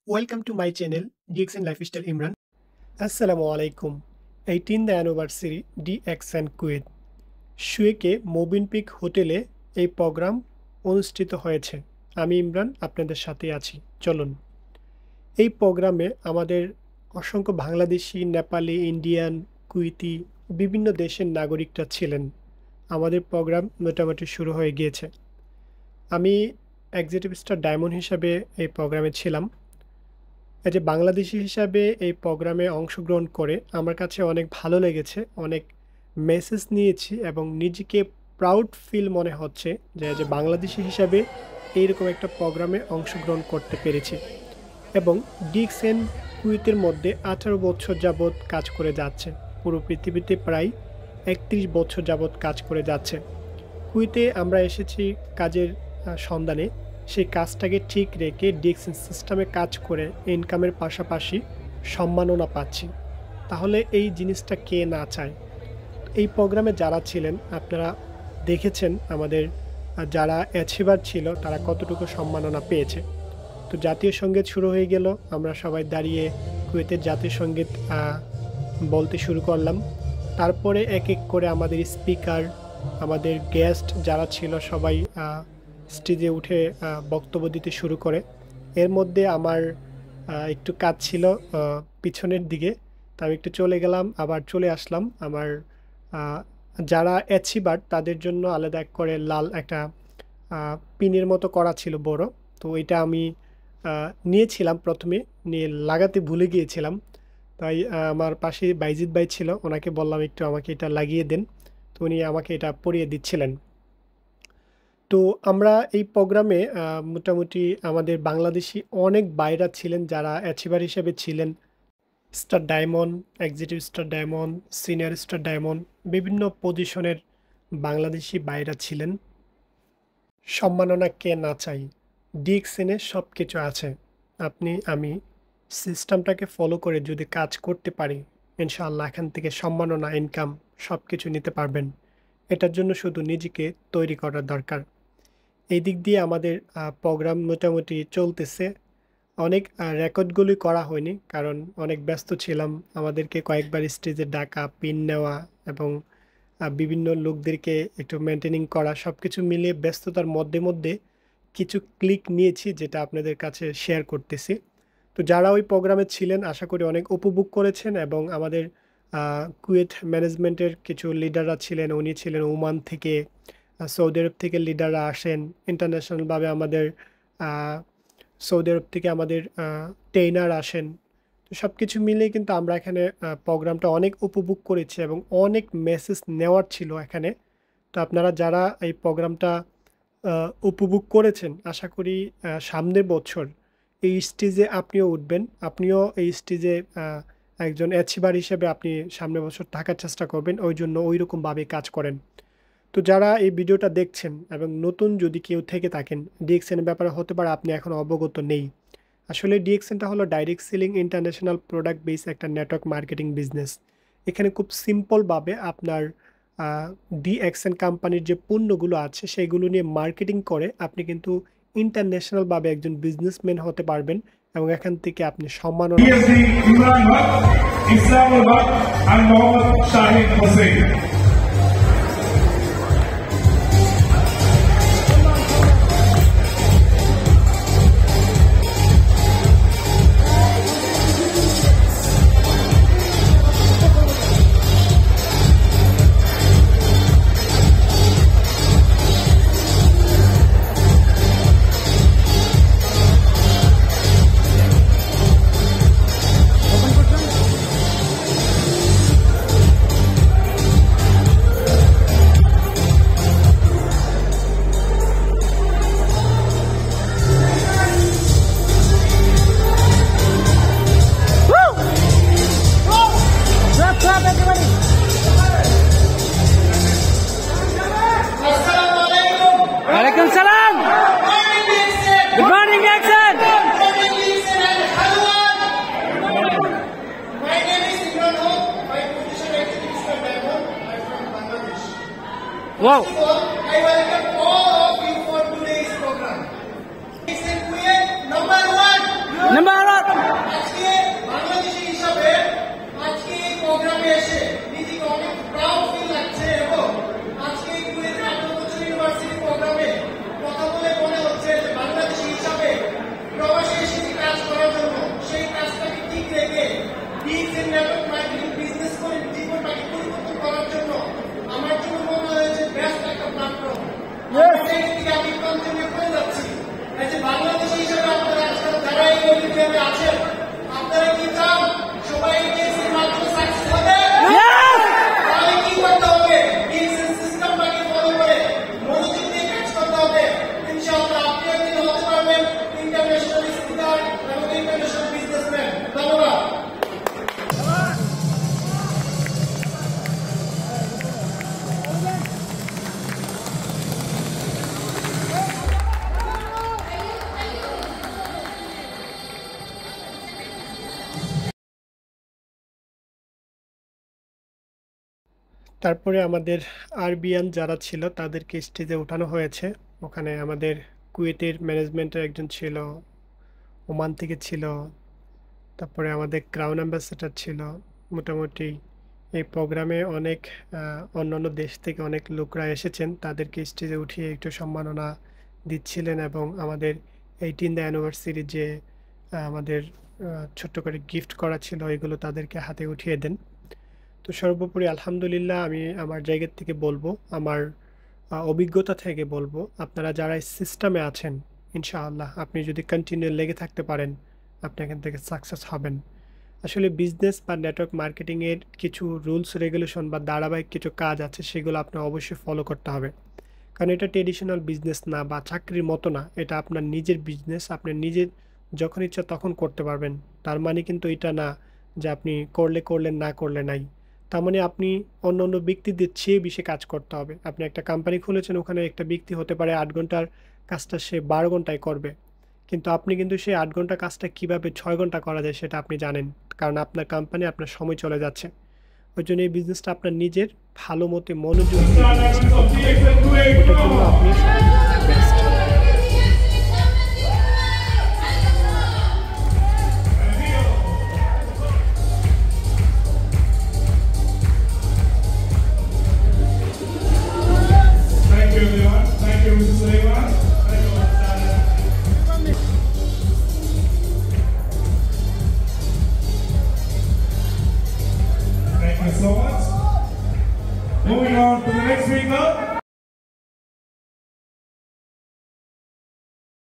Welcome to my channel DXN Lifestyle Imran. Assalamu alaikum. 18th anniversary DXN Kuwait শুয়েকে Movenpick হোটেলে এই programme অনুষ্ঠিত হয়েছে। আমি ইমরান আপনাদের সাথে আছি। চলুন এই প্রোগ্রামে আমাদের অসংখ্য বাংলাদেশি, নেপালি, ইন্ডিয়ান, কুয়েতি বিভিন্ন দেশের নাগরিকরা ছিলেন। আমাদের প্রোগ্রাম মোটামুটি শুরু হয়ে গিয়েছে। আমি এক্সিকিউটিভ স্টার ডায়মন্ড হিসাবে এই প্রোগ্রামে ছিলাম। এই যে বাংলাদেশি হিসাবে এই প্রোগ্রামে অংশগ্রহণ করে আমার কাছে অনেক ভালো লেগেছে, অনেক মেসেজ নিয়েছি এবং নিজেকে প্রাউড ফিল মনে হচ্ছে যে বাংলাদেশি হিসাবে এইরকম একটা প্রোগ্রামে অংশগ্রহণ করতে পেরেছি। এবং ডিএক্সএন কুয়েতের মধ্যে 18 বছর যাবৎ কাজ করে যাচ্ছে, পুরো পৃথিবীতে প্রায় 31 বছর যাবৎ কাজ করে যাচ্ছে। কুয়েতে আমরা এসেছি কাজের সন্ধানে, সেই কাজটাকে ঠিক রেখে ডিএক্সএন সিস্টেমে কাজ করে ইনকামের পাশাপাশি সম্মাননা পাচ্ছি। তাহলে এই জিনিসটা কে না চায়? এই প্রোগ্রামে যারা ছিলেন আপনারা দেখেছেন, আমাদের যারা অ্যাচিভার ছিল তারা কতটুকু সম্মাননা পেয়েছে। তো জাতীয় সঙ্গীত শুরু হয়ে গেল, আমরা সবাই দাঁড়িয়ে কুয়েতের জাতীয় সঙ্গীত বলতে শুরু করলাম। তারপরে এক এক করে আমাদের স্পিকার, আমাদের গেস্ট যারা ছিল সবাই স্টেজে উঠে বক্তব্য দিতে শুরু করে। এর মধ্যে আমার একটু কাজ ছিল পিছনের দিকে, তো আমি একটু চলে গেলাম, আবার চলে আসলাম। আমার যারা অ্যাচিভার তাদের জন্য আলাদা করে লাল একটা পিনের মতো করা ছিল বড়, তো এটা আমি নিয়েছিলাম, প্রথমে নিয়ে লাগাতে ভুলে গিয়েছিলাম। তাই আমার পাশে বাইজিৎ ভাই ছিল, ওনাকে বললাম একটু আমাকে এটা লাগিয়ে দেন, তো উনি আমাকে এটা পরিয়ে দিচ্ছিলেন। তো আমরা এই প্রোগ্রামে মোটামুটি আমাদের বাংলাদেশি অনেক বাইরা ছিলেন যারা অ্যাচিভার হিসেবে ছিলেন। Star diamond, executive star diamond, senior star diamond, বিভিন্ন পজিশনের বাংলাদেশি বাইরা ছিলেন। সম্মাননা কে না চাই? ডিএক্সএনে সব কিছু আছে। আপনি আমি সিস্টেমটাকে ফলো করে যদি কাজ করতে পারি, ইনশাআল্লাহ এখান থেকে সম্মাননা, ইনকাম সব কিছু নিতে পারবেন। এটার জন্য শুধু নিজেকে তৈরি করার দরকার। এই দিক দিয়ে আমাদের প্রোগ্রাম মোটামুটি চলতেছে। অনেক রেকর্ডগুলি করা হয়নি, কারণ অনেক ব্যস্ত ছিলাম। আমাদেরকে কয়েকবার স্টেজে ডাকা, পিন নেওয়া এবং বিভিন্ন লোকদেরকে একটু মেনটেনিং করা, সব কিছু মিলিয়ে ব্যস্ততার মধ্যে কিছু ক্লিক নিয়েছি, যেটা আপনাদের কাছে শেয়ার করতেছি। তো যারা ওই প্রোগ্রামে ছিলেন আশা করি অনেক উপভোগ করেছেন। এবং আমাদের কুয়েত ম্যানেজমেন্টের কিছু লিডাররা ছিলেন, উনি ছিলেন ওমান থেকে, সৌদি আরব থেকে লিডাররা আসেন, ইন্টারন্যাশনালভাবে আমাদের সৌদি আরব থেকে আমাদের ট্রেনার আসেন। তো সব কিছু মিলিয়ে কিন্তু আমরা এখানে প্রোগ্রামটা অনেক উপভোগ করেছি এবং অনেক মেসেজ নেওয়ার ছিল এখানে। তো আপনারা যারা এই প্রোগ্রামটা উপভোগ করেছেন, আশা করি সামনের বছর এই স্টেজে আপনিও উঠবেন, আপনিও এই স্টেজে একজন অ্যাচিভার হিসেবে আপনি সামনের বছর থাকার চেষ্টা করবেন। ওই জন্য ওই রকমভাবে কাজ করেন। তো যারা এই ভিডিওটা দেখছেন এবং নতুন যদি কেউ থেকে থাকেন, ডিএক্সএনের ব্যাপারে হতে পারে আপনি এখন অবগত নেই। আসলে ডিএক্সএনটা হলো direct selling international product base একটা নেটওয়ার্ক মার্কেটিং বিজনেস। এখানে খুব সিম্পলভাবে আপনার ডিএক্সএন কোম্পানির যে পণ্যগুলো আছে সেগুলো নিয়ে মার্কেটিং করে আপনি কিন্তু ইন্টারন্যাশনালভাবে একজন বিজনেসম্যান হতে পারবেন এবং এখান থেকে আপনি সম্মাননা। Alaikum salam. Good morning, Jackson. My name is Imran Haq. My position is Mr. Diamond. I'm from Bangladesh. Wow. I welcome all of you for today's program. Number one. Number one. DXN network marketing business করে জীবনটাকে পরিবর্তন করার জন্য আমার জন্য মনে হয়েছে best একটা প্ল্যাটফর্ম। আমি কন্টিনিউ করে যাচ্ছি। এই যে বাংলাদেশি হিসেবে আপনারা আজকাল যারা এই মিডিয়ামে আছেন, আপনারা কি চান সবাই DXN মাধ্যমে সাকসেস হবে? তাহলে কি করতে হবে? DXN সিস্টেমটাকে ফলো করে মনোযোগ দিয়ে কাজ করতে হবে। ইনশাআল্লাহ আপনি একদিন হতে পারবেন ইন্টারন্যাশনাল স্পিকার এবং ইন্টারন্যাশনাল বিজনেসম্যান। ধন্যবাদ। তারপরে আমাদের আরবিয়ান যারা ছিল তাদেরকে স্টেজে উঠানো হয়েছে। ওখানে আমাদের কুয়েতের ম্যানেজমেন্টের একজন ছিল, ওমান থেকে ছিল, তারপরে আমাদের ক্রাউন অ্যাম্বাসেডর ছিল। মোটামুটি এই প্রোগ্রামে অনেক অন্যান্য দেশ থেকে অনেক লোকরা এসেছেন, তাদেরকে স্টেজে উঠিয়ে একটু সম্মাননা দিচ্ছিলেন এবং আমাদের 18th অ্যানিভার্সারি যে আমাদের ছোট্ট করে গিফট করা ছিল এগুলো তাদেরকে হাতে উঠিয়ে দেন। তো সর্বোপরি আলহামদুলিল্লাহ আমি আমার জায়গা থেকে বলবো, আমার অভিজ্ঞতা থেকে বলবো, আপনারা যারা এই সিস্টেমে আছেন ইনশাআল্লাহ আপনি যদি কন্টিনিউ লেগে থাকতে পারেন আপনি এখান থেকে সাকসেস হবেন। আসলে বিজনেস বা নেটওয়ার্ক মার্কেটিংয়ের কিছু রুলস রেগুলেশন বা ধারাবাহিক কিছু কাজ আছে, সেগুলো আপনার অবশ্যই ফলো করতে হবে। কারণ এটা ট্রেডিশনাল বিজনেস না বা চাকরির মতো না, এটা আপনার নিজের বিজনেস। আপনি নিজের যখন ইচ্ছা তখন করতে পারবেন। তার মানে কিন্তু এটা না যে আপনি করলে করলেন, না করলে নাই। তার মানে আপনি অন্য অন্য ব্যক্তিদের চেয়ে বেশি কাজ করতে হবে। আপনি একটা কোম্পানি খুলেছেন, ওখানে একটা ব্যক্তি হতে পারে 8 ঘন্টার কাজটা সে 12 ঘন্টায় করবে, কিন্তু আপনি কিন্তু সেই 8 ঘন্টা কাজটা কীভাবে 6 ঘন্টা করা যায় সেটা আপনি জানেন, কারণ আপনার কোম্পানি আপনার সময় চলে যাচ্ছে। ওই জন্য এই বিজনেসটা আপনার নিজের ভালো মতো মনোযোগ দিয়ে বিজনেসটা করতে হবে। ওটার জন্য আপনি